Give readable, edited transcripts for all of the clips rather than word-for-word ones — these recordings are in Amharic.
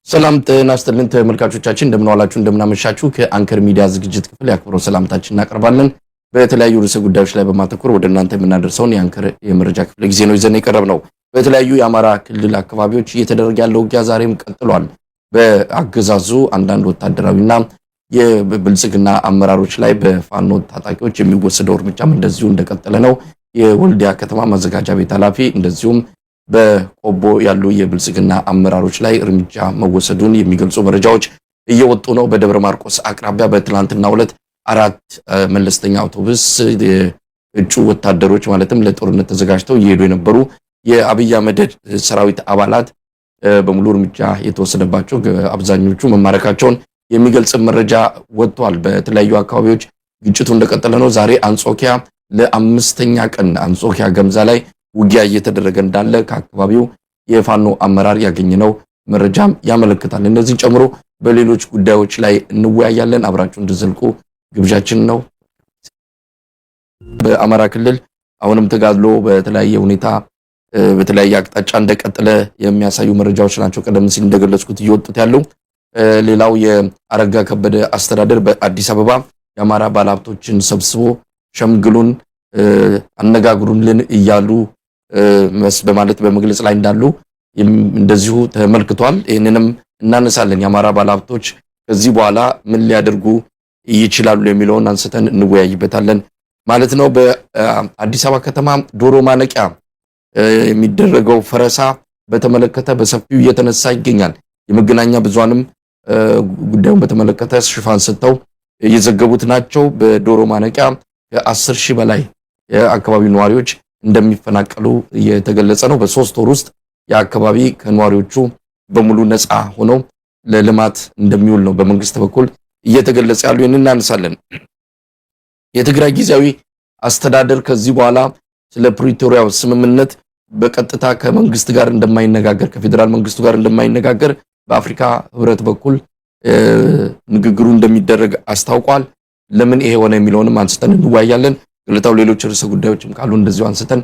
ሰላም ጤና ይስጥልን ተመልካቾቻችን እንደምን ዋላችሁ እንደምን አመሻችሁ ከአንከር ሚዲያ ዝግጅት ክፍል ያክብረው ሰላምታችን እናቀርባለን በተለያዩ ርዕሰ ጉዳዮች ላይ በማተኮር ወደ እናንተ የምናደርሰውን የአንከር የመረጃ ክፍለ ጊዜ ነው ይዘን የቀረብነው በተለያዩ የአማራ ክልል አካባቢዎች እየተደረገ ያለው ውጊያ ዛሬም ቀጥሏል በአገዛዙ አንዳንድ ወታደራዊና የብልጽግና አመራሮች ላይ በፋኖ ታጣቂዎች የሚወሰደው እርምጃም እንደዚሁ እንደቀጠለ ነው የወልዲያ ከተማ ማዘጋጃ ቤት ኃላፊ እንደዚሁም በቆቦ ያሉ የብልጽግና አመራሮች ላይ እርምጃ መወሰዱን የሚገልጹ መረጃዎች እየወጡ ነው በደብረ ማርቆስ አቅራቢያ በትላንትናው ዕለት አራት መለስተኛ አውቶቡስ እጩ ወታደሮች ማለትም ለጦርነት ተዘጋጅተው እየሄዱ የነበሩ የአብይ አህመድ ሰራዊት አባላት በሙሉ እርምጃ የተወሰደባቸው አብዛኞቹ መማረካቸውን የሚገልጽ መረጃ ወጥቷል በተለያዩ አካባቢዎች ግጭቱ እንደቀጠለ ነው ዛሬ አንጾኪያ ለአምስተኛ ቀን አንጾኪያ ገምዛ ላይ ውጊያ እየተደረገ እንዳለ ከአካባቢው የፋኖ አመራር ያገኘነው መረጃም ያመለክታል እነዚህን ጨምሮ በሌሎች ጉዳዮች ላይ እንወያያለን አብራችሁ እንድትዘልቁ ግብዣችን ነው በአማራ ክልል አሁንም ተጋድሎ በተለያየ ሁኔታ በተለያየ አቅጣጫ እንደቀጠለ የሚያሳዩ መረጃዎች ናቸው ቀደም ሲል እንደገለጽኩት እየወጡት ያለው ሌላው የአረጋ ከበደ አስተዳደር በአዲስ አበባ የአማራ ባለሀብቶችን ሰብስቦ ሸምግሉን አነጋግሩልን እያሉ በማለት በመግለጽ ላይ እንዳሉ እንደዚሁ ተመልክቷል ይሄንንም እናነሳለን የአማራ ባለሀብቶች ከዚህ በኋላ ምን ሊያደርጉ ይችላሉ የሚለውን አንስተን እንወያይበታለን ማለት ነው በአዲስ አበባ ከተማ ዶሮ ማነቂያ የሚደረገው ፈረሳ በተመለከተ በሰፊው እየተነሳ ይገኛል የመገናኛ ብዙሃንም ጉዳዩን በተመለከተ ሽፋን ሰጥተው እየዘገቡት ናቸው በዶሮ ማነቂያ ከ10,000 በላይ የአካባቢው ነዋሪዎች እንደሚፈናቀሉ እየተገለጸ ነው በ3 ወር ውስጥ የአካባቢ ከነዋሪዎቹ በሙሉ ነፃ ሆኖ ለልማት እንደሚውል ነው በመንግስት በኩል እየተገለጸ ያለው እናነሳለን የትግራይ ጊዜያዊ አስተዳደር ከዚህ በኋላ ስለ ፕሪቶሪያው ስምምነት በቀጥታ ከመንግስት ጋር እንደማይነጋገር ከፌደራል መንግስቱ ጋር እንደማይነጋገር በአፍሪካ ህብረት በኩል ንግግሩ እንደሚደረግ አስታውቋል ለምን ይሄ ሆነ የሚለውንም አንስተን እንወያያለን ግለታው ሌሎች ርዕሰ ጉዳዮችም ካሉ እንደዚሁ አንስተን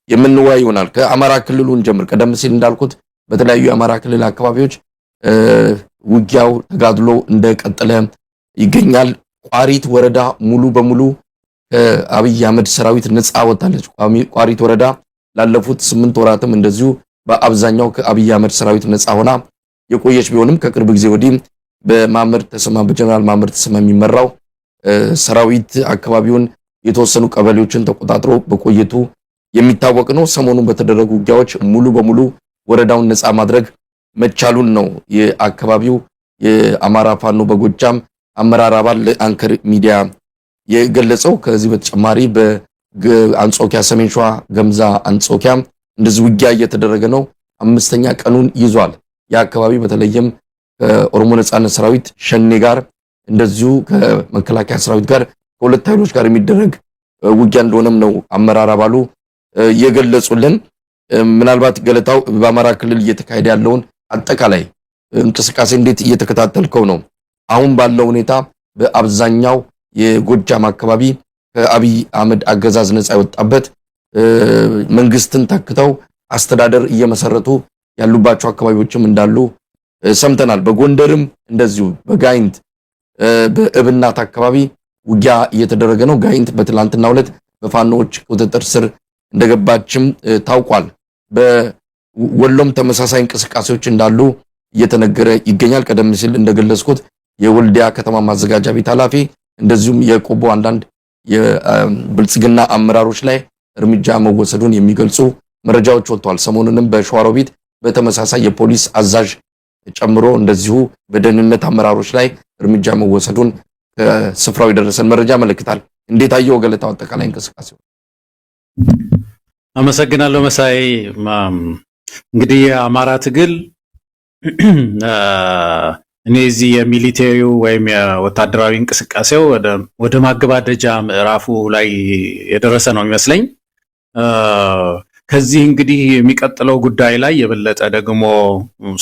የምንወያይ ይሆናል ከአማራ ክልሉን ጀምር ቀደም ሲል እንዳልኩት በተለያዩ የአማራ ክልል አካባቢዎች ውጊያው ተጋድሎ እንደቀጠለ ይገኛል ቋሪት ወረዳ ሙሉ በሙሉ ከአብይ አህመድ ሰራዊት ነፃ ወጣለች ቋሪት ወረዳ ላለፉት 8 ወራትም እንደዚሁ በአብዛኛው ከአብይ አህመድ ሰራዊት ነፃ ሆና የቆየች ቢሆንም ከቅርብ ጊዜ ወዲህ በማመር ተሰማ በጀነራል ማመር ተሰማ የሚመራው ሰራዊት አካባቢውን የተወሰኑ ቀበሌዎችን ተቆጣጥሮ በቆየቱ የሚታወቅ ነው ሰሞኑን በተደረጉ ውጊያዎች ሙሉ በሙሉ ወረዳውን ነፃ ማድረግ መቻሉን ነው የአካባቢው የአማራ ፋኖ በጎጃም አመራር አባል አንከር ሚዲያ የገለጸው ከዚህ በተጨማሪ በአንጾኪያ ሰሜን ሸዋ ገምዛ አንጾኪያ እንደዚህ ውጊያ እየተደረገ ነው አምስተኛ ቀኑን ይዟል የአካባቢ በተለይም ከኦሮሞ ነጻነት ሰራዊት ሸኔ ጋር እንደዚሁ ከመከላከያ ሰራዊት ጋር ከሁለት ኃይሎች ጋር የሚደረግ ውጊያ እንደሆነም ነው አመራር አባሉ የገለጹልን ምናልባት ገለታው በአማራ ክልል እየተካሄደ ያለውን አጠቃላይ እንቅስቃሴ እንዴት እየተከታተልከው ነው አሁን ባለው ሁኔታ በአብዛኛው የጎጃም አካባቢ ከአብይ አህመድ አገዛዝ ነፃ የወጣበት መንግስትን ተክተው አስተዳደር እየመሰረቱ ያሉባቸው አካባቢዎችም እንዳሉ ሰምተናል በጎንደርም እንደዚሁ በጋይንት በእብናት አካባቢ ውጊያ እየተደረገ ነው ጋይንት በትላንትናው ዕለት በፋኖዎች ቁጥጥር ስር እንደገባችም ታውቋል በወሎም ተመሳሳይ እንቅስቃሴዎች እንዳሉ እየተነገረ ይገኛል ቀደም ሲል እንደገለጽኩት የወልዲያ ከተማ ማዘጋጃ ቤት ኃላፊ እንደዚሁም የቆቦ አንዳንድ የብልጽግና አመራሮች ላይ እርምጃ መወሰዱን የሚገልጹ መረጃዎች ወጥተዋል ሰሞኑንም በሸዋሮቢት በተመሳሳይ የፖሊስ አዛዥ ጨምሮ እንደዚሁ በደህንነት አመራሮች ላይ እርምጃ መወሰዱን ከስፍራው የደረሰን መረጃ ያመለክታል እንዴት አየው ገለታው አጠቃላይ እንቅስቃሴው አመሰግናለሁ መሳይ እንግዲህ የአማራ ትግል እነዚህ የሚሊቴሪው ወይም የወታደራዊ እንቅስቃሴው ወደ ማገባደጃ ምዕራፉ ላይ የደረሰ ነው የሚመስለኝ ከዚህ እንግዲህ የሚቀጥለው ጉዳይ ላይ የበለጠ ደግሞ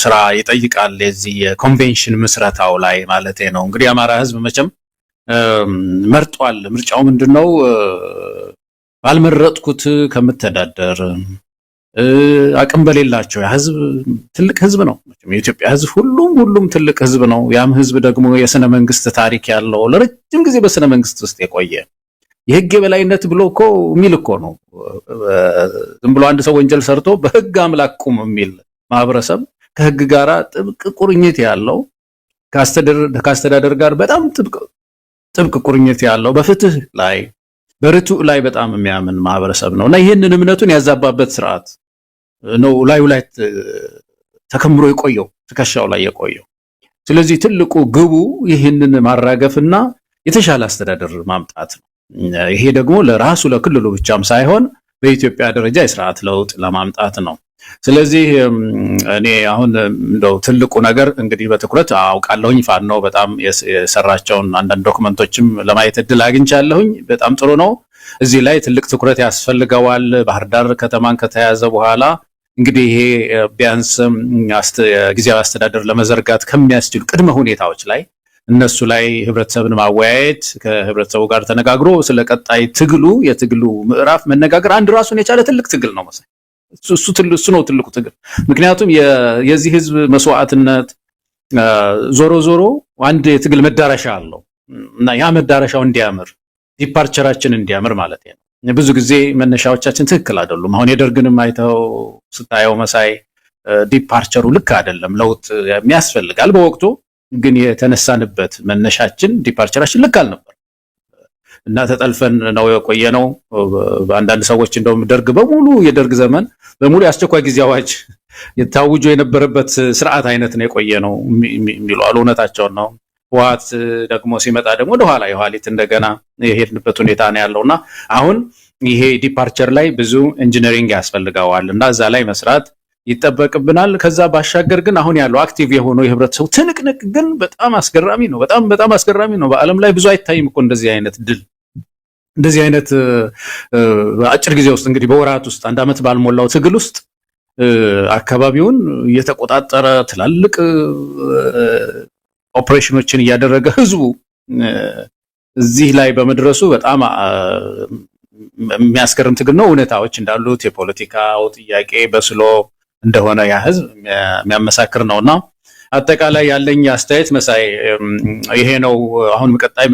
ስራ ይጠይቃል የዚህ የኮንቬንሽን ምስረታው ላይ ማለት ነው እንግዲህ አማራ ህዝብ መቼም መርጧል ምርጫው ምንድነው ባልመረጥኩት ከምተዳደር አቅም በሌላቸው ህዝብ ትልቅ ህዝብ ነው። የኢትዮጵያ ህዝብ ሁሉም ትልቅ ህዝብ ነው። ያም ህዝብ ደግሞ የስነ መንግስት ታሪክ ያለው ለረጅም ጊዜ በስነ መንግስት ውስጥ የቆየ የህግ የበላይነት ብሎ እኮ የሚል እኮ ነው። ዝም ብሎ አንድ ሰው ወንጀል ሰርቶ በህግ አምላክ ቁም የሚል ማህበረሰብ ከህግ ጋራ ጥብቅ ቁርኝት ያለው ከአስተዳደር ጋር በጣም ጥብቅ ቁርኝት ያለው በፍትህ ላይ በርቱዕ ላይ በጣም የሚያምን ማህበረሰብ ነውና ይህንን እምነቱን ያዛባበት ስርዓት ነው ላይ ተከምሮ የቆየው ትከሻው ላይ የቆየው። ስለዚህ ትልቁ ግቡ ይህንን ማራገፍና የተሻለ አስተዳደር ማምጣት ነው። ይሄ ደግሞ ለራሱ ለክልሉ ብቻም ሳይሆን በኢትዮጵያ ደረጃ የስርዓት ለውጥ ለማምጣት ነው። ስለዚህ እኔ አሁን እንደው ትልቁ ነገር እንግዲህ በትኩረት አውቃለሁኝ ፋኖ በጣም የሰራቸውን አንዳንድ ዶክመንቶችም ለማየት እድል አግኝቻለሁኝ። በጣም ጥሩ ነው። እዚህ ላይ ትልቅ ትኩረት ያስፈልገዋል። ባህር ዳር ከተማን ከተያዘ በኋላ እንግዲህ ይሄ ቢያንስ ጊዜያዊ አስተዳደር ለመዘርጋት ከሚያስችሉ ቅድመ ሁኔታዎች ላይ እነሱ ላይ ህብረተሰብን ማወያየት ከህብረተሰቡ ጋር ተነጋግሮ ስለ ቀጣይ የትግሉ ምዕራፍ መነጋገር አንድ ራሱን የቻለ ትልቅ ትግል ነው መሰለኝ። እሱ ነው ትልቁ ትግል። ምክንያቱም የዚህ ህዝብ መስዋዕትነት ዞሮ አንድ የትግል መዳረሻ አለው እና ያ መዳረሻው እንዲያምር ዲፓርቸራችን እንዲያምር ማለት ነው። ብዙ ጊዜ መነሻዎቻችን ትክክል አይደሉም። አሁን የደርግንም ስታየው መሳይ ዲፓርቸሩ ልክ አይደለም። ለውጥ የሚያስፈልጋል በወቅቱ ግን የተነሳንበት መነሻችን ዲፓርቸራችን ልክ አልነበር እና ተጠልፈን ነው የቆየነው። በአንዳንድ ሰዎች እንደውም የደርግ ዘመን በሙሉ የአስቸኳይ ጊዜ አዋጅ የታውጆ የነበረበት ስርዓት አይነት ነው የቆየነው የሚሉ እውነታቸውን ነው። ህወሓት ደግሞ ሲመጣ ደግሞ ወደኋላ የኋሊት እንደገና የሄድንበት ሁኔታ ነው ያለውና አሁን ይሄ ዲፓርቸር ላይ ብዙ ኢንጂነሪንግ ያስፈልገዋል እና እዛ ላይ መስራት ይጠበቅብናል። ከዛ ባሻገር ግን አሁን ያለው አክቲቭ የሆነው የህብረተሰቡ ትንቅንቅ ግን በጣም አስገራሚ ነው። በጣም አስገራሚ ነው። በዓለም ላይ ብዙ አይታይም እኮ እንደዚህ አይነት ድል፣ እንደዚህ አይነት በአጭር ጊዜ ውስጥ እንግዲህ በወራት ውስጥ አንድ ዓመት ባልሞላው ትግል ውስጥ አካባቢውን እየተቆጣጠረ ትላልቅ ኦፕሬሽኖችን እያደረገ ህዝቡ እዚህ ላይ በመድረሱ በጣም የሚያስገርም ትግል ነው። እውነታዎች እንዳሉት የፖለቲካው ጥያቄ በስሎ እንደሆነ ያ ህዝብ የሚያመሳክር ነውና አጠቃላይ ያለኝ አስተያየት መሳይ ይሄ ነው። አሁን ቀጣይ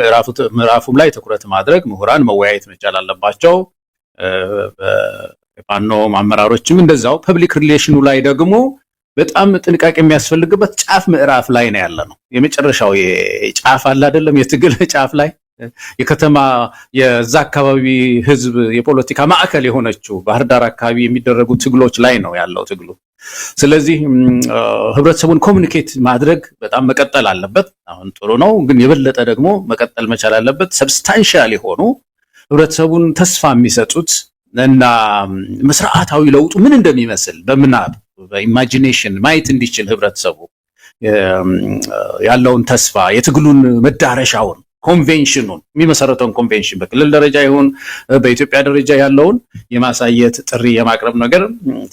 ምዕራፉም ላይ ትኩረት ማድረግ ምሁራን መወያየት መቻል አለባቸው። ፋኖ አመራሮችም እንደዛው። ፐብሊክ ሪሌሽኑ ላይ ደግሞ በጣም ጥንቃቄ የሚያስፈልግበት ጫፍ ምዕራፍ ላይ ነው ያለ ነው። የመጨረሻው ጫፍ አለ አይደለም፣ የትግል ጫፍ ላይ የከተማ የዛ አካባቢ ህዝብ የፖለቲካ ማዕከል የሆነችው ባህር ዳር አካባቢ የሚደረጉ ትግሎች ላይ ነው ያለው ትግሉ። ስለዚህ ህብረተሰቡን ኮሚኒኬት ማድረግ በጣም መቀጠል አለበት። አሁን ጥሩ ነው፣ ግን የበለጠ ደግሞ መቀጠል መቻል አለበት። ሰብስታንሻል የሆኑ ህብረተሰቡን ተስፋ የሚሰጡት እና መስራታዊ ለውጡ ምን እንደሚመስል በምናብ በኢማጂኔሽን ማየት እንዲችል ህብረተሰቡ ያለውን ተስፋ የትግሉን መዳረሻውን ኮንቬንሽኑን የሚመሰረተውን ኮንቬንሽን በክልል ደረጃ ይሁን በኢትዮጵያ ደረጃ ያለውን የማሳየት ጥሪ የማቅረብ ነገር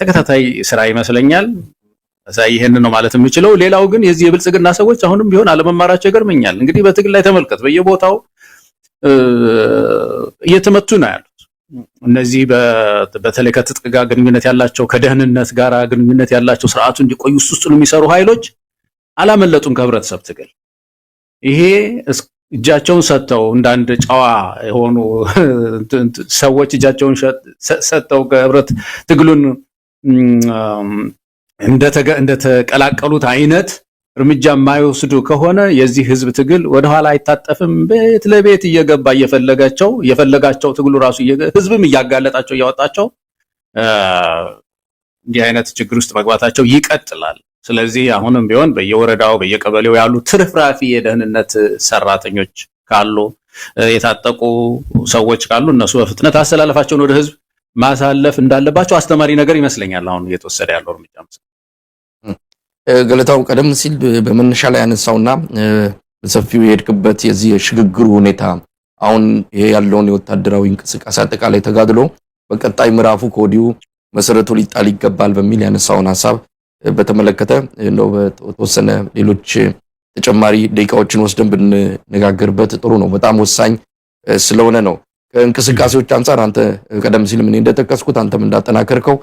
ተከታታይ ስራ ይመስለኛል። ይሄንን ነው ማለት የምችለው። ሌላው ግን የዚህ የብልጽግና ሰዎች አሁንም ቢሆን አለመማራቸው ይገርመኛል። እንግዲህ በትግል ላይ ተመልከት፣ በየቦታው እየተመቱ ነው ያሉት። እነዚህ በተለይ ከትጥቅ ጋር ግንኙነት ያላቸው ከደህንነት ጋር ግንኙነት ያላቸው ስርዓቱ እንዲቆዩ ውስጥ የሚሰሩ ኃይሎች አላመለጡም ከህብረተሰብ ትግል። ይሄ እጃቸውን ሰጥተው እንዳንድ ጨዋ የሆኑ ሰዎች እጃቸውን ሰጥተው ከህብረት ትግሉን እንደተቀላቀሉት አይነት እርምጃ የማይወስዱ ከሆነ የዚህ ህዝብ ትግል ወደኋላ አይታጠፍም። ቤት ለቤት እየገባ እየፈለጋቸው ትግሉ ራሱ ህዝብም እያጋለጣቸው እያወጣቸው እንዲህ አይነት ችግር ውስጥ መግባታቸው ይቀጥላል። ስለዚህ አሁንም ቢሆን በየወረዳው በየቀበሌው ያሉ ትርፍራፊ የደህንነት ሰራተኞች ካሉ የታጠቁ ሰዎች ካሉ እነሱ በፍጥነት አስተላለፋቸውን ወደ ህዝብ ማሳለፍ እንዳለባቸው አስተማሪ ነገር ይመስለኛል አሁን እየተወሰደ ያለው እርምጃ። ገለታው ቀደም ሲል በመነሻ ላይ ያነሳውና በሰፊው የሄድክበት የዚህ የሽግግሩ ሁኔታ አሁን ይሄ ያለውን የወታደራዊ እንቅስቃሴ አጠቃላይ ተጋድሎ በቀጣይ ምዕራፉ ከወዲሁ መሰረቱ ሊጣል ይገባል በሚል ያነሳውን ሐሳብ በተመለከተ እንደው በተወሰነ ሌሎች ተጨማሪ ደቂቃዎችን ወስደን ብንነጋገርበት ጥሩ ነው። በጣም ወሳኝ ስለሆነ ነው። ከእንቅስቃሴዎች አንፃር አንተ ቀደም ሲል ምን እንደተጠቀስኩት አንተም እንዳጠናከርከው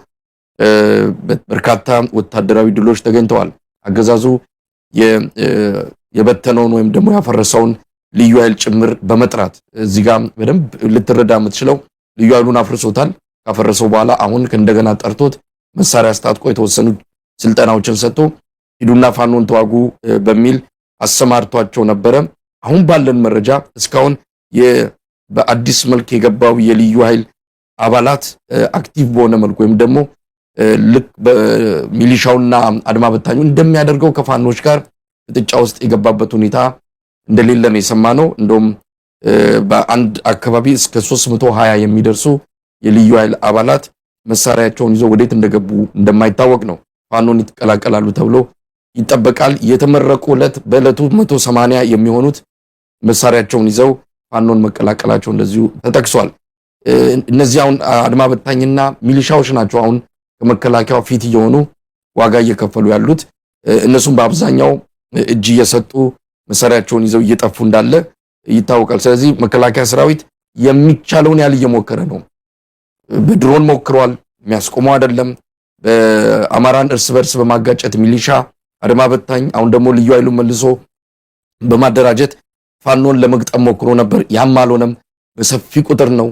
በርካታ ወታደራዊ ድሎች ተገኝተዋል። አገዛዙ የበተነውን ወይም ደግሞ ያፈረሰውን ልዩ ኃይል ጭምር በመጥራት እዚህ ጋር በደንብ ልትረዳ የምትችለው ልዩ ኃይሉን አፍርሶታል። ካፈረሰው በኋላ አሁን እንደገና ጠርቶት መሳሪያ አስታጥቆ የተወሰኑ ስልጠናዎችን ሰጥቶ ሂዱና ፋኖን ተዋጉ በሚል አሰማርቷቸው ነበረ። አሁን ባለን መረጃ እስካሁን በአዲስ መልክ የገባው የልዩ ኃይል አባላት አክቲቭ በሆነ መልኩ ወይም ደግሞ ልክ በሚሊሻውና አድማ በታኙ እንደሚያደርገው ከፋኖች ጋር ፍጥጫ ውስጥ የገባበት ሁኔታ እንደሌለ ነው የሰማነው። እንደውም በአንድ አካባቢ እስከ 320 የሚደርሱ የልዩ ኃይል አባላት መሳሪያቸውን ይዘው ወዴት እንደገቡ እንደማይታወቅ ነው። ፋኖን ይቀላቀላሉ ተብሎ ይጠበቃል። የተመረቁ በዕለቱ 180 የሚሆኑት መሳሪያቸውን ይዘው ፋኖን መቀላቀላቸው እንደዚሁ ተጠቅሷል። እነዚህ አሁን አድማ በታኝና ሚሊሻዎች ናቸው አሁን ከመከላከያው ፊት እየሆኑ ዋጋ እየከፈሉ ያሉት። እነሱም በአብዛኛው እጅ እየሰጡ መሳሪያቸውን ይዘው እየጠፉ እንዳለ ይታወቃል። ስለዚህ መከላከያ ሰራዊት የሚቻለውን ያህል እየሞከረ ነው። በድሮን ሞክሯል፣ የሚያስቆመው አይደለም። በአማራን እርስ በርስ በማጋጨት ሚሊሻ፣ አድማ በታኝ፣ አሁን ደግሞ ልዩ ኃይሉን መልሶ በማደራጀት ፋኖን ለመግጠም ሞክሮ ነበር። ያም አልሆነም። በሰፊ ቁጥር ነው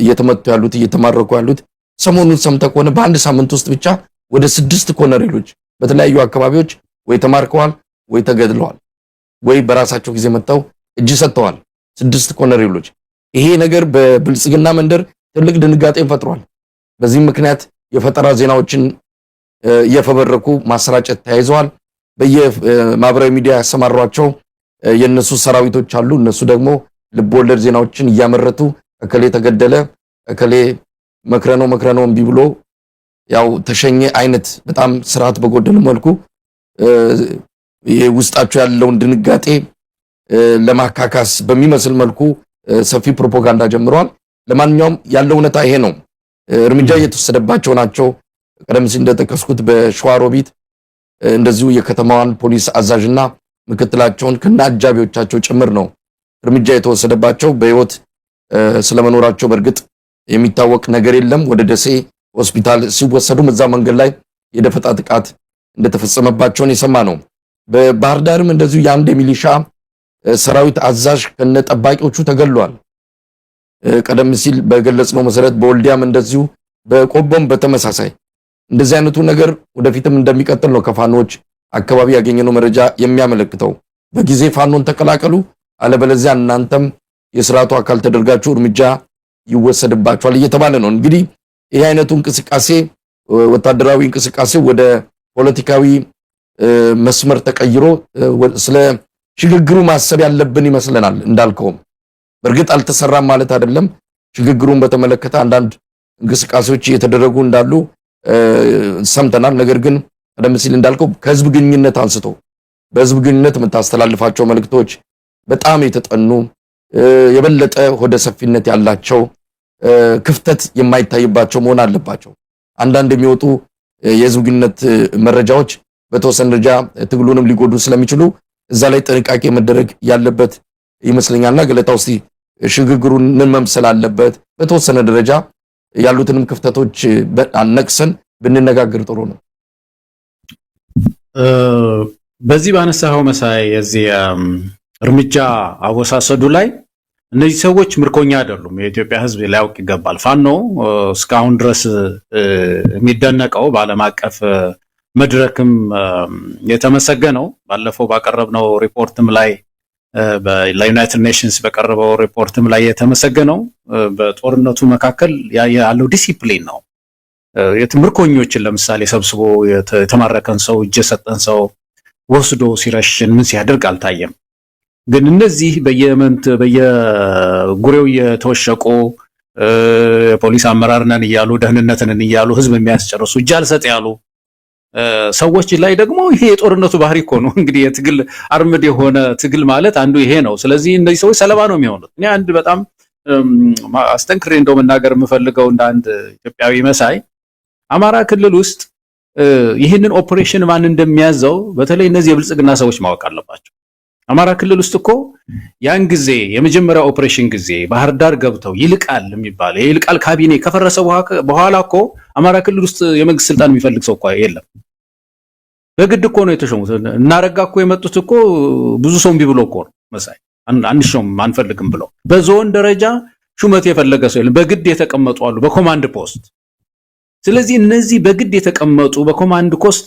እየተመቱ ያሉት እየተማረኩ ያሉት። ሰሞኑን ሰምተህ ከሆነ በአንድ ሳምንት ውስጥ ብቻ ወደ 6 ኮሎኔሎች በተለያዩ አካባቢዎች ወይ ተማርከዋል ወይ ተገድለዋል ወይ በራሳቸው ጊዜ መጣው እጅ ሰጥተዋል። 6 ኮሎኔሎች። ይሄ ነገር በብልጽግና መንደር ትልቅ ድንጋጤን ፈጥሯል። በዚህም ምክንያት የፈጠራ ዜናዎችን እየፈበረኩ ማሰራጨት ተያይዘዋል። በየማህበራዊ ሚዲያ ያሰማሯቸው የነሱ ሰራዊቶች አሉ። እነሱ ደግሞ ልቦለድ ዜናዎችን እያመረቱ እከሌ ተገደለ፣ እከሌ መክረነው እምቢ ብሎ ያው ተሸኘ አይነት በጣም ስርዓት በጎደለ መልኩ ውስጣቸው ያለውን ድንጋጤ ለማካካስ በሚመስል መልኩ ሰፊ ፕሮፓጋንዳ ጀምረዋል። ለማንኛውም ያለው እውነታ ይሄ ነው። እርምጃ እየተወሰደባቸው ናቸው። ቀደም ሲል እንደጠቀስኩት በሸዋሮቢት እንደዚሁ የከተማዋን ፖሊስ አዛዥና ምክትላቸውን ከነአጃቢዎቻቸው ጭምር ነው እርምጃ የተወሰደባቸው። በህይወት ስለመኖራቸው በእርግጥ የሚታወቅ ነገር የለም። ወደ ደሴ ሆስፒታል ሲወሰዱም እዛ መንገድ ላይ የደፈጣ ጥቃት እንደተፈጸመባቸውን የሰማ ነው። በባህር ዳርም እንደዚሁ የአንድ የሚሊሻ ሰራዊት አዛዥ ከነጠባቂዎቹ ተገሏል። ቀደም ሲል በገለጽነው መሰረት በወልዲያም እንደዚሁ በቆቦም በተመሳሳይ እንደዚህ አይነቱ ነገር ወደፊትም እንደሚቀጥል ነው ከፋኖች አካባቢ ያገኘነው መረጃ የሚያመለክተው። በጊዜ ፋኖን ተቀላቀሉ፣ አለበለዚያ እናንተም የስርዓቱ አካል ተደርጋችሁ እርምጃ ይወሰድባችኋል እየተባለ ነው። እንግዲህ ይህ አይነቱ እንቅስቃሴ ወታደራዊ እንቅስቃሴ ወደ ፖለቲካዊ መስመር ተቀይሮ ስለ ሽግግሩ ማሰብ ያለብን ይመስለናል። እንዳልከውም በእርግጥ አልተሰራም ማለት አይደለም። ሽግግሩን በተመለከተ አንዳንድ እንቅስቃሴዎች እየተደረጉ እንዳሉ ሰምተናል። ነገር ግን ቀደም ሲል እንዳልከው ከህዝብ ግንኙነት አንስቶ በህዝብ ግንኙነት የምታስተላልፋቸው መልእክቶች በጣም የተጠኑ የበለጠ ሆደ ሰፊነት ያላቸው ክፍተት የማይታይባቸው መሆን አለባቸው። አንዳንድ የሚወጡ የህዝብ ግንኙነት መረጃዎች በተወሰነ ደረጃ ትግሉንም ሊጎዱ ስለሚችሉ እዛ ላይ ጥንቃቄ መደረግ ያለበት ይመስለኛልና ገለታ ውስጥ ሽግግሩን መምሰል አለበት። በተወሰነ ደረጃ ያሉትንም ክፍተቶች አነቅሰን ብንነጋገር ጥሩ ነው። በዚህ ባነሳው መሳይ የዚህ እርምጃ አወሳሰዱ ላይ እነዚህ ሰዎች ምርኮኛ አይደሉም። የኢትዮጵያ ሕዝብ ሊያውቅ ይገባል። ፋኖ እስካሁን ድረስ የሚደነቀው በዓለም አቀፍ መድረክም የተመሰገነው ባለፈው ባቀረብነው ሪፖርትም ላይ ለዩናይትድ ኔሽንስ በቀረበው ሪፖርትም ላይ የተመሰገነው በጦርነቱ መካከል ያለው ዲሲፕሊን ነው። ምርኮኞችን ለምሳሌ ሰብስቦ የተማረከን ሰው እጅ የሰጠን ሰው ወስዶ ሲረሽን ምን ሲያደርግ አልታየም። ግን እነዚህ በየጉሬው የተወሸቁ የፖሊስ አመራር ነን እያሉ ደህንነት ነን እያሉ ህዝብ የሚያስጨርሱ እጅ አልሰጥ ያሉ ሰዎች ላይ ደግሞ ይሄ የጦርነቱ ባህሪ እኮ ነው። እንግዲህ የትግል አርምድ የሆነ ትግል ማለት አንዱ ይሄ ነው። ስለዚህ እነዚህ ሰዎች ሰለባ ነው የሚሆኑት። እኔ አንድ በጣም አስጠንክሬ እንደው መናገር የምፈልገው እንደ አንድ ኢትዮጵያዊ መሳይ አማራ ክልል ውስጥ ይህንን ኦፕሬሽን ማን እንደሚያዘው በተለይ እነዚህ የብልጽግና ሰዎች ማወቅ አለባቸው። አማራ ክልል ውስጥ እኮ ያን ጊዜ የመጀመሪያ ኦፕሬሽን ጊዜ ባህር ዳር ገብተው ይልቃል የሚባል የይልቃል ካቢኔ ከፈረሰ በኋላ እኮ አማራ ክልል ውስጥ የመንግስት ስልጣን የሚፈልግ ሰው እኮ የለም። በግድ እኮ ነው የተሾሙት። እናረጋ እኮ የመጡት እኮ ብዙ ሰው እምቢ ብሎ እኮ ነው መሳይ አንሾም አንፈልግም ብሎ። በዞን ደረጃ ሹመት የፈለገ ሰው የለም። በግድ የተቀመጡ አሉ በኮማንድ ፖስት። ስለዚህ እነዚህ በግድ የተቀመጡ በኮማንድ ፖስት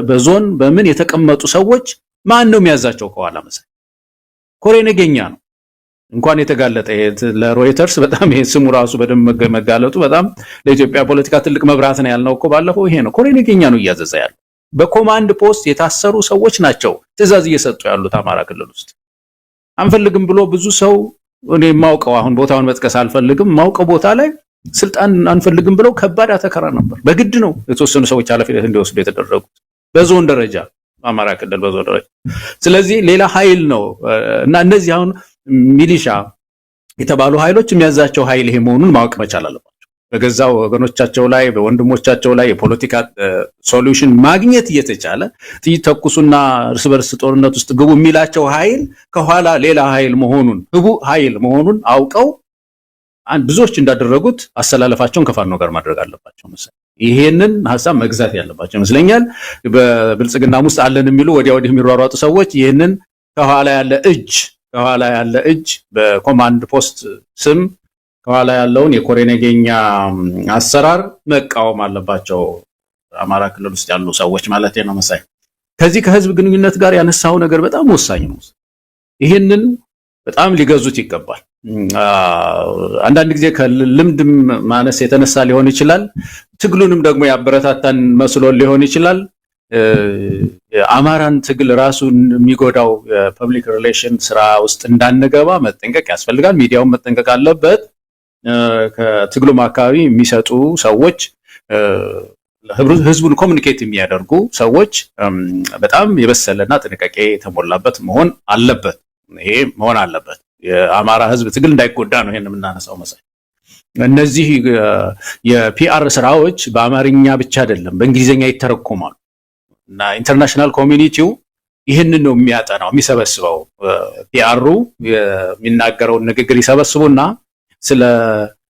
በዞን በምን የተቀመጡ ሰዎች ማን ነው የሚያዛቸው ከኋላ መሳይ? ኮሬ ነገኛ ነው እንኳን የተጋለጠ ለሮይተርስ በጣም ይሄ ስሙ ራሱ በደንብ መጋለጡ በጣም ለኢትዮጵያ ፖለቲካ ትልቅ መብራት ነው ያልነው እኮ ባለፈው ይሄ ነው። ኮሬ ነገኛ ነው እያዘዘ ያለው። በኮማንድ ፖስት የታሰሩ ሰዎች ናቸው ትዕዛዝ እየሰጡ ያሉት አማራ ክልል ውስጥ። አንፈልግም ብሎ ብዙ ሰው እኔ ማውቀው አሁን ቦታውን መጥቀስ አልፈልግም ማውቀው ቦታ ላይ ስልጣን አንፈልግም ብለው ከባድ አተከራ ነበር። በግድ ነው የተወሰኑ ሰዎች ኃላፊነት እንዲወስዱ የተደረጉት በዞን ደረጃ አማራ ክልል በዞን ደረጃ። ስለዚህ ሌላ ኃይል ነው እና እነዚህ አሁን ሚሊሻ የተባሉ ኃይሎች የሚያዛቸው ኃይል ይሄ መሆኑን ማወቅ መቻል አለባቸው። በገዛ ወገኖቻቸው ላይ በወንድሞቻቸው ላይ የፖለቲካ ሶሉሽን ማግኘት እየተቻለ ጥይት ተኩሱና እርስ በርስ ጦርነት ውስጥ ግቡ የሚላቸው ኃይል ከኋላ ሌላ ኃይል መሆኑን ህቡ ኃይል መሆኑን አውቀው ብዙዎች እንዳደረጉት አሰላለፋቸውን ከፋኖ ጋር ማድረግ አለባቸው መሰለኝ። ይሄንን ሐሳብ መግዛት ያለባቸው ይመስለኛል። በብልጽግና ውስጥ አለን የሚሉ ወዲያ ወዲህ የሚሯሯጡ ሰዎች ይሄንን ከኋላ ያለ እጅ በኮማንድ ፖስት ስም ከኋላ ያለውን የኮሬ ነገኛ አሰራር መቃወም አለባቸው አማራ ክልል ውስጥ ያሉ ሰዎች ማለት ነው መሳይ። ከዚህ ከህዝብ ግንኙነት ጋር ያነሳው ነገር በጣም ወሳኝ ነው። ይሄንን በጣም ሊገዙት ይገባል። አንዳንድ ጊዜ ከልምድ ማነስ የተነሳ ሊሆን ይችላል። ትግሉንም ደግሞ ያበረታታን መስሎ ሊሆን ይችላል። አማራን ትግል ራሱ የሚጎዳው የፐብሊክ ሪሌሽን ስራ ውስጥ እንዳንገባ መጠንቀቅ ያስፈልጋል። ሚዲያውን መጠንቀቅ አለበት። ከትግሉም አካባቢ የሚሰጡ ሰዎች ህዝቡን ኮሙኒኬት የሚያደርጉ ሰዎች በጣም የበሰለና ጥንቃቄ የተሞላበት መሆን አለበት። ይሄ መሆን አለበት። የአማራ ህዝብ ትግል እንዳይጎዳ ነው ይሄን የምናነሳው መሳይ። እነዚህ የፒአር ስራዎች በአማርኛ ብቻ አይደለም በእንግሊዘኛ ይተረኮማሉ እና ኢንተርናሽናል ኮሚኒቲው ይህንን ነው የሚያጠናው የሚሰበስበው። ፒአሩ የሚናገረውን ንግግር ይሰበስቡና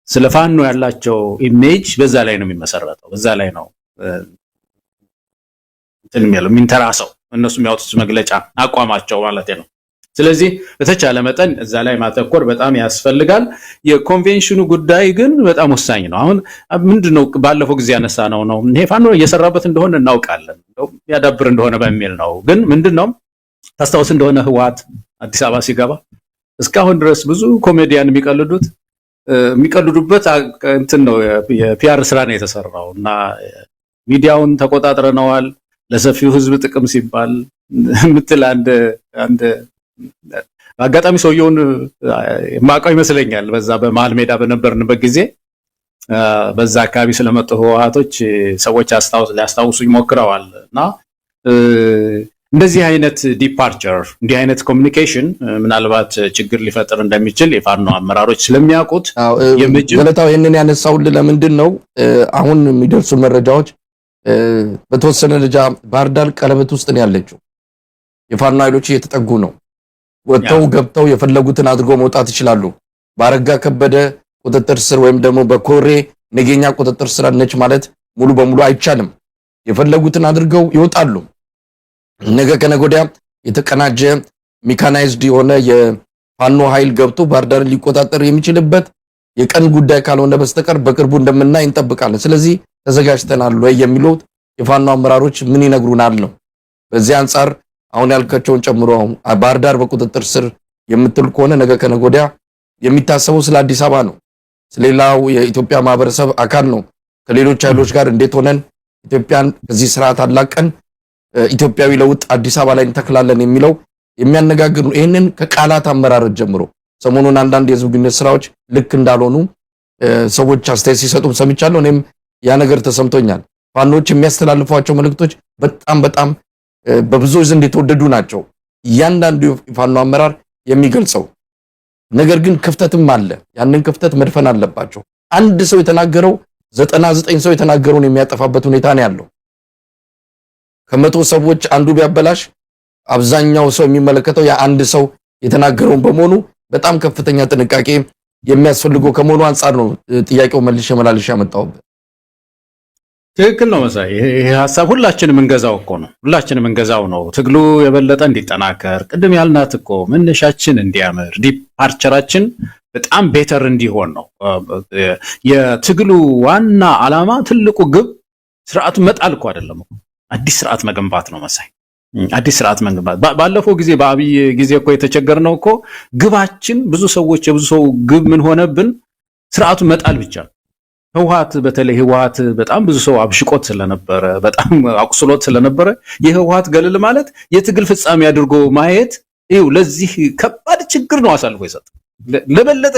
ስለ ፋኖ ያላቸው ኢሜጅ በዛ ላይ ነው የሚመሰረተው። በዛ ላይ ነው እንትን የሚንተራሰው እነሱ የሚያወጡት መግለጫ አቋማቸው ማለት ነው። ስለዚህ በተቻለ መጠን እዛ ላይ ማተኮር በጣም ያስፈልጋል። የኮንቬንሽኑ ጉዳይ ግን በጣም ወሳኝ ነው። አሁን ምንድነው ባለፈው ጊዜ ያነሳነው ነው ይሄ ፋኖ እየሰራበት እንደሆነ እናውቃለን፣ ያዳብር እንደሆነ በሚል ነው። ግን ምንድነው ታስታውስ እንደሆነ ህወሓት አዲስ አበባ ሲገባ እስካሁን ድረስ ብዙ ኮሜዲያን የሚቀልዱበት እንትን ነው የፒአር ስራ ነው የተሰራው እና ሚዲያውን ተቆጣጥረነዋል ለሰፊው ህዝብ ጥቅም ሲባል ምትል አንድ አጋጣሚ ሰውየውን ማቃው ይመስለኛል። በዛ በመሃል ሜዳ በነበርንበት ጊዜ በዛ አካባቢ ስለመጡ ህወሓቶች ሰዎች ሊያስታውሱኝ ሞክረዋል እና እንደዚህ አይነት ዲፓርቸር እንዲህ አይነት ኮሚኒኬሽን ምናልባት ችግር ሊፈጥር እንደሚችል የፋኖ አመራሮች ስለሚያውቁት ገለታው ይሄንን ያነሳውልህ ለምንድን ነው አሁን የሚደርሱ መረጃዎች በተወሰነ ደረጃ ባህር ዳር ቀለበት ውስጥ ነው ያለችው። የፋኖ ኃይሎች እየተጠጉ ነው። ወጥተው ገብተው የፈለጉትን አድርገው መውጣት ይችላሉ። ባረጋ ከበደ ቁጥጥር ስር ወይም ደግሞ በኮሬ ነገኛ ቁጥጥር ስር ነች ማለት ሙሉ በሙሉ አይቻልም። የፈለጉትን አድርገው ይወጣሉ። ነገ ከነገ ወዲያ የተቀናጀ ሜካናይዝድ የሆነ የፋኖ ኃይል ገብቶ ባህር ዳርን ሊቆጣጠር የሚችልበት የቀን ጉዳይ ካልሆነ በስተቀር በቅርቡ እንደምናይ እንጠብቃለን። ስለዚህ ተዘጋጅተናል ወይ የሚሉት የፋኖ አመራሮች ምን ይነግሩናል ነው። በዚህ አንፃር አሁን ያልካቸውን ጨምሮ ባህር ዳር በቁጥጥር ስር የምትል ከሆነ ነገ ከነገ ወዲያ የሚታሰበው ስለ አዲስ አበባ ነው። ስለሌላው የኢትዮጵያ ማህበረሰብ አካል ነው። ከሌሎች ኃይሎች ጋር እንዴት ሆነን ኢትዮጵያን ከዚህ ስርዓት አላቀን ኢትዮጵያዊ ለውጥ አዲስ አበባ ላይ እንተክላለን የሚለው የሚያነጋግር ነው። ይሄንን ከቃላት አመራረት ጀምሮ ሰሞኑን አንዳንድ የህዝብ ግንኙነት ስራዎች ልክ እንዳልሆኑ ሰዎች አስተያየት ሲሰጡ ሰምቻለሁ። እኔም ያ ነገር ተሰምቶኛል። ፋኖች የሚያስተላልፏቸው መልእክቶች በጣም በብዙዎች ዘንድ የተወደዱ ናቸው። እያንዳንዱ የፋኖ አመራር የሚገልጸው ነገር ግን ክፍተትም አለ። ያንን ክፍተት መድፈን አለባቸው። አንድ ሰው የተናገረው 99 ሰው የተናገረውን የሚያጠፋበት ሁኔታ ነው ያለው። ከመቶ ሰዎች አንዱ ቢያበላሽ አብዛኛው ሰው የሚመለከተው የአንድ ሰው የተናገረውን በመሆኑ በጣም ከፍተኛ ጥንቃቄ የሚያስፈልገው ከመሆኑ አንፃር ነው ጥያቄው መልሼ ያመጣሁበት። ትክክል ነው መሳይ። ይሄ ሐሳብ ሁላችንም እንገዛው እኮ ነው። ሁላችንም እንገዛው ነው። ትግሉ የበለጠ እንዲጠናከር ቅድም ያልናት እኮ መነሻችን እንዲያምር ዲፓርቸራችን በጣም ቤተር እንዲሆን ነው። የትግሉ ዋና ዓላማ ትልቁ ግብ ስርዓቱን መጣል እኮ አይደለም፣ አዲስ ስርዓት መገንባት ነው መሳይ። አዲስ ስርዓት መገንባት ባለፈው ጊዜ በአብይ ጊዜ እኮ የተቸገርነው እኮ ግባችን ብዙ ሰዎች የብዙ ሰው ግብ ምን ሆነብን? ስርዓቱን መጣል ብቻ ነው። በተለይ ህወሓት በጣም ብዙ ሰው አብሽቆት ስለነበረ በጣም አቁስሎት ስለነበረ የህወሓት ገለል ማለት የትግል ፍጻሜ አድርጎ ማየት ይኸው ለዚህ ከባድ ችግር ነው አሳልፎ ይሰጥ። ለበለጠ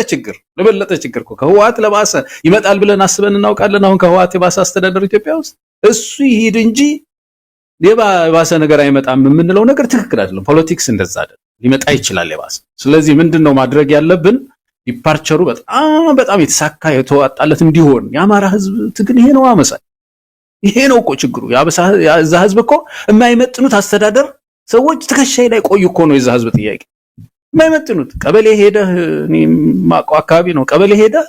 ችግር እኮ ከህወሓት ለባሰ ይመጣል ብለን አስበን እናውቃለን። አሁን ከህወሓት የባሰ አስተዳደር ኢትዮጵያ ውስጥ እሱ ይሄድ እንጂ የባሰ ነገር አይመጣም የምንለው ነገር ትክክል አይደለም። ፖለቲክስ እንደዛ አይደለም፣ ሊመጣ ይችላል የባሰ። ስለዚህ ምንድነው ማድረግ ያለብን? ዲፓርቸሩ በጣም የተሳካ የተዋጣለት እንዲሆን የአማራ ህዝብ ትግል ይሄ ነው አመሳይ። ይሄ ነው እኮ ችግሩ። ያዛ ህዝብ እኮ የማይመጥኑት አስተዳደር ሰዎች ትከሻይ ላይ ቆዩ እኮ ነው የዛ ህዝብ ጥያቄ። የማይመጥኑት ቀበሌ ሄደህ እኔ ማቀው አካባቢ ነው ቀበሌ ሄደህ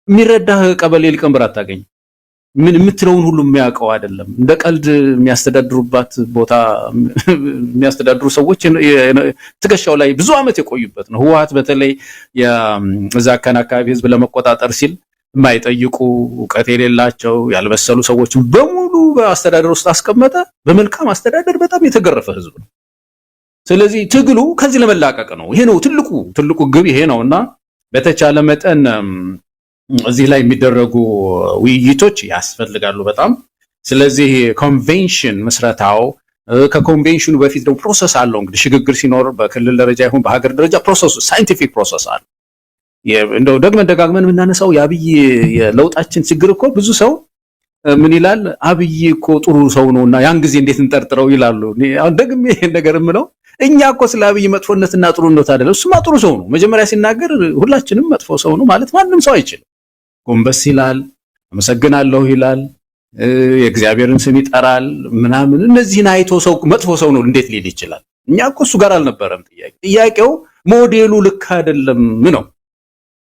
የሚረዳህ ቀበሌ ሊቀመንበር አታገኝ። ምን የምትለውን ሁሉ የሚያውቀው አይደለም። እንደ ቀልድ የሚያስተዳድሩባት ቦታ የሚያስተዳድሩ ሰዎች ትከሻው ላይ ብዙ ዓመት የቆዩበት ነው። ህወሓት በተለይ የዛ አካባቢ ህዝብ ለመቆጣጠር ሲል የማይጠይቁ እውቀት የሌላቸው ያልበሰሉ ሰዎችን በሙሉ በአስተዳደር ውስጥ አስቀመጠ። በመልካም አስተዳደር በጣም የተገረፈ ህዝብ ነው። ስለዚህ ትግሉ ከዚህ ለመላቀቅ ነው። ይሄ ነው ትልቁ ግብ ይሄ ነውና በተቻለ መጠን እዚህ ላይ የሚደረጉ ውይይቶች ያስፈልጋሉ በጣም። ስለዚህ ኮንቬንሽን መስረታው ከኮንቬንሽኑ በፊት ደግሞ ፕሮሰስ አለው። እንግዲህ ሽግግር ሲኖር በክልል ደረጃ ይሁን በሀገር ደረጃ ፕሮሰሱ ሳይንቲፊክ ፕሮሰስ አለ። እንደው ደጋግመን የምናነሳው የአብይ የለውጣችን ችግር እኮ ብዙ ሰው ምን ይላል? አብይ እኮ ጥሩ ሰው ነውና ያን ጊዜ እንዴት እንጠርጥረው ይላሉ። አሁን ደግሜ ይሄን ነገር የምለው እኛ እኮ ስለ አብይ መጥፎነትና ጥሩነት አይደለም። እሱማ ጥሩ ሰው ነው። መጀመሪያ ሲናገር ሁላችንም መጥፎ ሰው ነው ማለት ማንም ሰው አይችልም። ጎንበስ ይላል፣ አመሰግናለሁ ይላል፣ የእግዚአብሔርን ስም ይጠራል ምናምን። እነዚህን አይቶ ሰው መጥፎ ሰው ነው እንዴት ሊል ይችላል? እኛ እኮ እሱ ጋር አልነበረም ጥያቄው ሞዴሉ ልክ አይደለም ነው።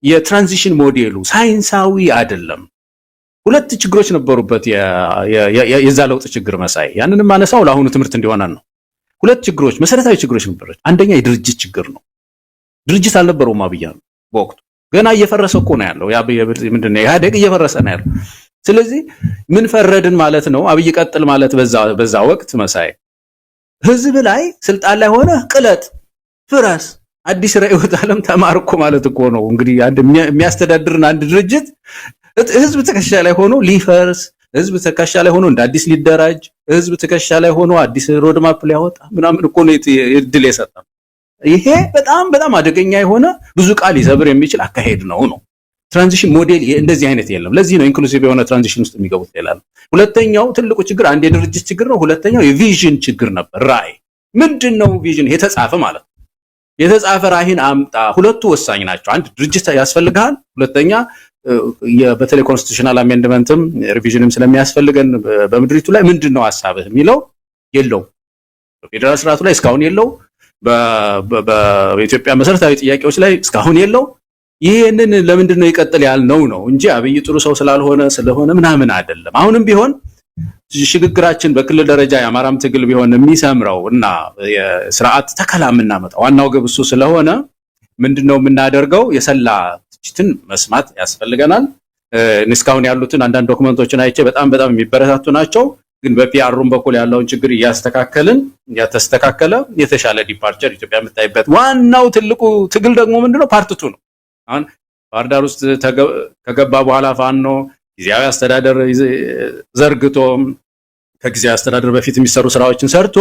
የትራንዚሽን ሞዴሉ ሳይንሳዊ አይደለም። ሁለት ችግሮች ነበሩበት የዛ ለውጥ ችግር መሳይ። ያንንም ማነሳው ለአሁኑ ትምህርት እንዲሆነን ነው። ሁለት ችግሮች መሰረታዊ ችግሮች ነበሩት። አንደኛ የድርጅት ችግር ነው። ድርጅት አልነበረውም አብይ በወቅቱ ገና እየፈረሰ እኮ ነው ያለው። ምንድነው ኢህአዴግ እየፈረሰ ነው ያለው። ስለዚህ ምን ፈረድን ማለት ነው? አብይ ቀጥል ማለት በዛ ወቅት መሳይ ህዝብ ላይ ስልጣን ላይ ሆነ ቅለጥ ፍረስ አዲስ ርዕዮተ ዓለም ተማርኮ ማለት እኮ ነው። እንግዲህ አንድ የሚያስተዳድርን አንድ ድርጅት ህዝብ ትከሻ ላይ ሆኖ ሊፈርስ፣ ህዝብ ትከሻ ላይ ሆኖ እንደ አዲስ ሊደራጅ፣ ህዝብ ትከሻ ላይ ሆኖ አዲስ ሮድማፕ ሊያወጣ ምናምን እኮ ነው እድል የሰጠው። ይሄ በጣም አደገኛ የሆነ ብዙ ቃል ሊሰብር የሚችል አካሄድ ነው። ትራንዚሽን ሞዴል እንደዚህ አይነት የለም። ለዚህ ነው ኢንክሉሲቭ የሆነ ትራንዚሽን ውስጥ የሚገቡት ይላል። ሁለተኛው ትልቁ ችግር አንድ የድርጅት ችግር ነው። ሁለተኛው የቪዥን ችግር ነበር። ራዕይ ምንድነው? ቪዥን የተጻፈ ማለት ነው። የተጻፈ ራዕይን አምጣ። ሁለቱ ወሳኝ ናቸው። አንድ ድርጅት ያስፈልጋል። ሁለተኛ በተለይ ኮንስቲቱሽናል አሜንድመንትም ሪቪዥንም ስለሚያስፈልገን በምድሪቱ ላይ ምንድነው ሐሳብህ የሚለው የለው። በፌደራል ስርዓቱ ላይ እስካሁን የለው። በኢትዮጵያ መሰረታዊ ጥያቄዎች ላይ እስካሁን የለው። ይሄንን ለምንድን ነው ይቀጥል ያልነው ነው እንጂ አብይ ጥሩ ሰው ስለሆነ ምናምን አይደለም። አሁንም ቢሆን ሽግግራችን በክልል ደረጃ የአማራም ትግል ቢሆን የሚሰምረው እና የስርዓት ተከላ የምናመጣው ዋናው ግብ እሱ ስለሆነ ምንድነው የምናደርገው? የሰላ ትችትን መስማት ያስፈልገናል። እስካሁን ያሉትን አንዳንድ ዶክመንቶችን አይቼ በጣም የሚበረታቱ ናቸው። ግን በፒአሩም በኩል ያለውን ችግር እያስተካከለ የተሻለ ዲፓርቸር ኢትዮጵያ የምታይበት ዋናው ትልቁ ትግል ደግሞ ምንድነው? ፓርት2 ነው። አሁን ባህር ዳር ውስጥ ከገባ በኋላ ፋኖ ጊዜያዊ አስተዳደር ዘርግቶ ከጊዜያዊ አስተዳደር በፊት የሚሰሩ ስራዎችን ሰርቶ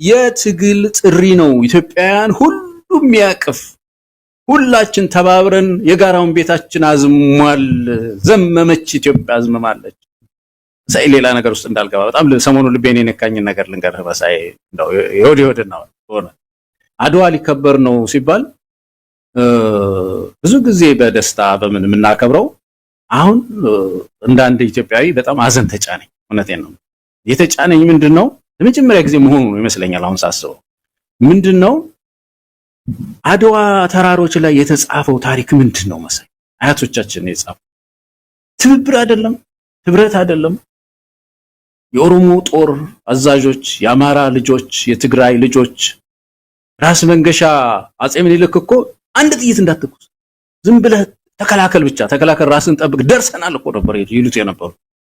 የትግል ጥሪ ነው። ኢትዮጵያውያን ሁሉም ያቅፍ፣ ሁላችን ተባብረን የጋራውን ቤታችን አዝሟል። ዘመመች ኢትዮጵያ አዝመማለች። ሳይ ሌላ ነገር ውስጥ እንዳልገባ በጣም ሰሞኑን ልቤን የነካኝን ነገር ልንገርህ በሳይ እንደው ይወድና ሆነ አድዋ ሊከበር ነው ሲባል ብዙ ጊዜ በደስታ በምን የምናከብረው አሁን እንደ አንድ ኢትዮጵያዊ በጣም አዘን ተጫነኝ። እውነቴን ነው። የተጫነኝ ምንድነው ለመጀመሪያ ጊዜ መሆኑ ነው ይመስለኛል። አሁን ሳስበው ምንድነው አድዋ ተራሮች ላይ የተጻፈው ታሪክ ምንድነው መሰለኝ? አያቶቻችን የጻፈው ትብብር አይደለም፣ ህብረት አይደለም። የኦሮሞ ጦር አዛዦች፣ የአማራ ልጆች፣ የትግራይ ልጆች ራስ መንገሻ አጼ ምኒልክ እኮ አንድ ጥይት እንዳትኩስ ዝም ብለህ ተከላከል ብቻ ተከላከል፣ ራስን ጠብቅ፣ ደርሰናል እኮ ነበር ይሉት የነበሩ።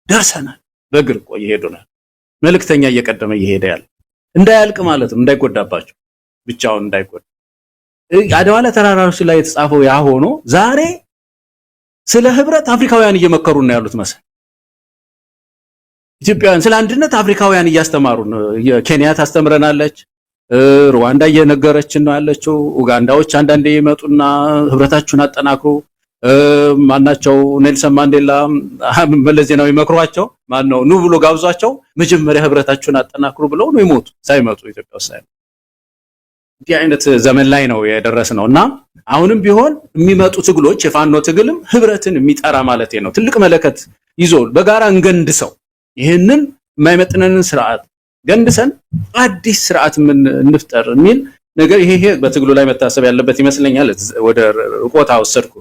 ደርሰናል በእግር እኮ እየሄዱናል። መልእክተኛ እየቀደመ እየሄደ ያለ እንዳያልቅ ማለትም እንዳይጎዳባቸው ብቻውን እንዳይጎዳ። አድዋ ላይ ተራራዎች ላይ የተጻፈው ያ ሆኖ ዛሬ ስለ ህብረት አፍሪካውያን እየመከሩ ነው ያሉት መሰል። ኢትዮጵያውያን ስለ አንድነት አፍሪካውያን እያስተማሩ ነው። ኬንያ ታስተምረናለች፣ ሩዋንዳ እየነገረችን ነው ያለችው። ኡጋንዳዎች አንዳንዴ ይመጡና ህብረታችሁን አጠናክሩ፣ ማናቸው ኔልሰን ማንዴላ መለስ ዜናዊ መክሯቸው ማነው ኑ ብሎ ጋብዟቸው መጀመሪያ ህብረታችሁን አጠናክሩ ብለው ነው ይሞቱ ሳይመጡ ኢትዮጵያ ውስጥ ሳይመጡ። እንዲህ አይነት ዘመን ላይ ነው የደረስነውና አሁንም ቢሆን የሚመጡ ትግሎች የፋኖ ትግልም ህብረትን የሚጠራ ማለት ነው። ትልቅ መለከት ይዞ በጋራ እንገንድሰው፣ ይህንን የማይመጥነንን ስርዓት ገንድሰን አዲስ ስርዓት ምን እንፍጠር የሚል ነገር ይሄ በትግሉ ላይ መታሰብ ያለበት ይመስለኛል። ወደ ርቆታ ወሰድኩ።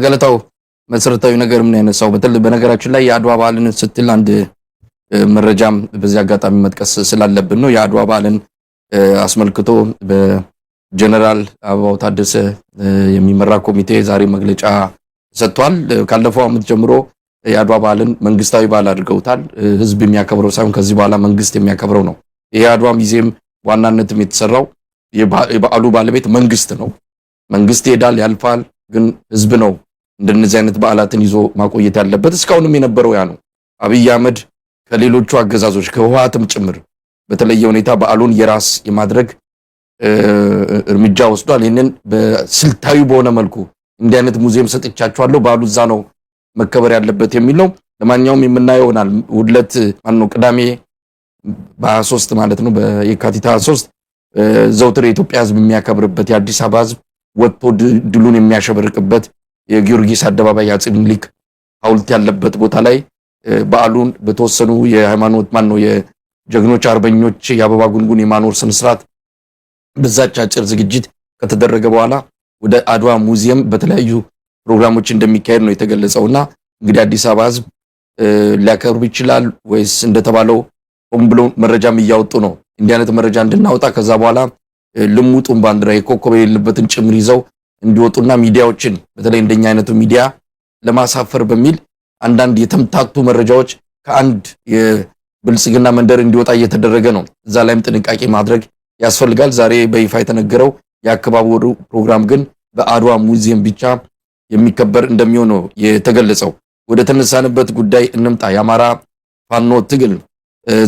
ገለታው መሰረታዊ ነገር ምን ያነሳው በነገራችን ላይ የአድዋ በዓልን ስትል አንድ መረጃም በዚህ አጋጣሚ መጥቀስ ስላለብን ነው። የአድዋ በዓልን አስመልክቶ በጀነራል አበባው ታደሰ የሚመራ ኮሚቴ ዛሬ መግለጫ ሰጥቷል። ካለፈው ዓመት ጀምሮ የአድዋ በዓልን መንግስታዊ በዓል አድርገውታል። ህዝብ የሚያከብረው ሳይሆን ከዚህ በኋላ መንግስት የሚያከብረው ነው። ይሄ አድዋ ሙዚየም ዋናነትም የተሰራው የበዓሉ ባለቤት መንግስት ነው። መንግስት ይሄዳል ያልፋል፣ ግን ህዝብ ነው እንደነዚህ አይነት በዓላትን ይዞ ማቆየት ያለበት። እስካሁንም የነበረው ያ ነው። አብይ አህመድ ከሌሎቹ አገዛዞች ከህወሓትም ጭምር በተለየ ሁኔታ በዓሉን የራስ የማድረግ እርምጃ ወስዷል። ይህንን በስልታዊ በሆነ መልኩ እንዲህ አይነት ሙዚየም ሰጥቻቸዋለሁ፣ በዓሉ እዛ ነው መከበር ያለበት የሚል ነው። ለማንኛውም የምናየው ይሆናል። ውድለት ማነው ቅዳሜ በ23 ማለት ነው በየካቲት 23 ዘውትር የኢትዮጵያ ህዝብ የሚያከብርበት የአዲስ አበባ ህዝብ ወጥቶ ድሉን የሚያሸበርቅበት የጊዮርጊስ አደባባይ አፄ ምኒልክ ሐውልት ያለበት ቦታ ላይ በዓሉን በተወሰኑ የሃይማኖት የጀግኖች አርበኞች የአበባ ጉንጉን የማኖር ስነ ስርዓት በዛች አጭር ዝግጅት ከተደረገ በኋላ ወደ አድዋ ሙዚየም በተለያዩ ፕሮግራሞች እንደሚካሄድ ነው የተገለጸውና እንግዲህ አዲስ አበባ ህዝብ ሊያከብር ይችላል ወይስ እንደተባለው ሆን ብሎ መረጃም እያወጡ ነው። እንዲህ አይነት መረጃ እንድናወጣ ከዛ በኋላ ልሙጡን ባንዲራ የኮከብ የሌለበትን ጭምር ይዘው እንዲወጡና ሚዲያዎችን በተለይ እንደኛ አይነቱ ሚዲያ ለማሳፈር በሚል አንዳንድ የተምታቱ መረጃዎች ከአንድ የብልጽግና መንደር እንዲወጣ እየተደረገ ነው። እዛ ላይም ጥንቃቄ ማድረግ ያስፈልጋል። ዛሬ በይፋ የተነገረው የአከባበሩ ፕሮግራም ግን በአድዋ ሙዚየም ብቻ የሚከበር እንደሚሆን ነው የተገለጸው። ወደ ተነሳንበት ጉዳይ እንምጣ። የአማራ ፋኖ ትግል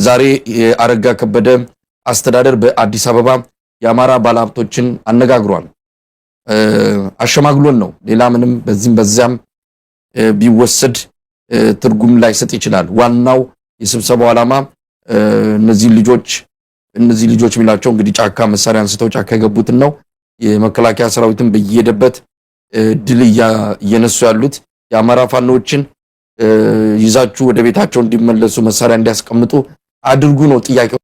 ዛሬ የአረጋ ከበደ አስተዳደር በአዲስ አበባ የአማራ ባለሀብቶችን አነጋግሯል። አሸማግሎን ነው፣ ሌላ ምንም በዚህም በዚያም ቢወሰድ ትርጉም ላይ ሰጥ ይችላል። ዋናው የስብሰባው ዓላማ እነዚህ ልጆች የሚላቸው እንግዲህ ጫካ መሳሪያ አንስተው ጫካ የገቡትን ነው። የመከላከያ ሰራዊትን በየሄደበት ድል እየነሱ ያሉት የአማራ ፋኖችን ይዛችሁ ወደ ቤታቸው እንዲመለሱ መሳሪያ እንዲያስቀምጡ አድርጉ ነው ጥያቄው።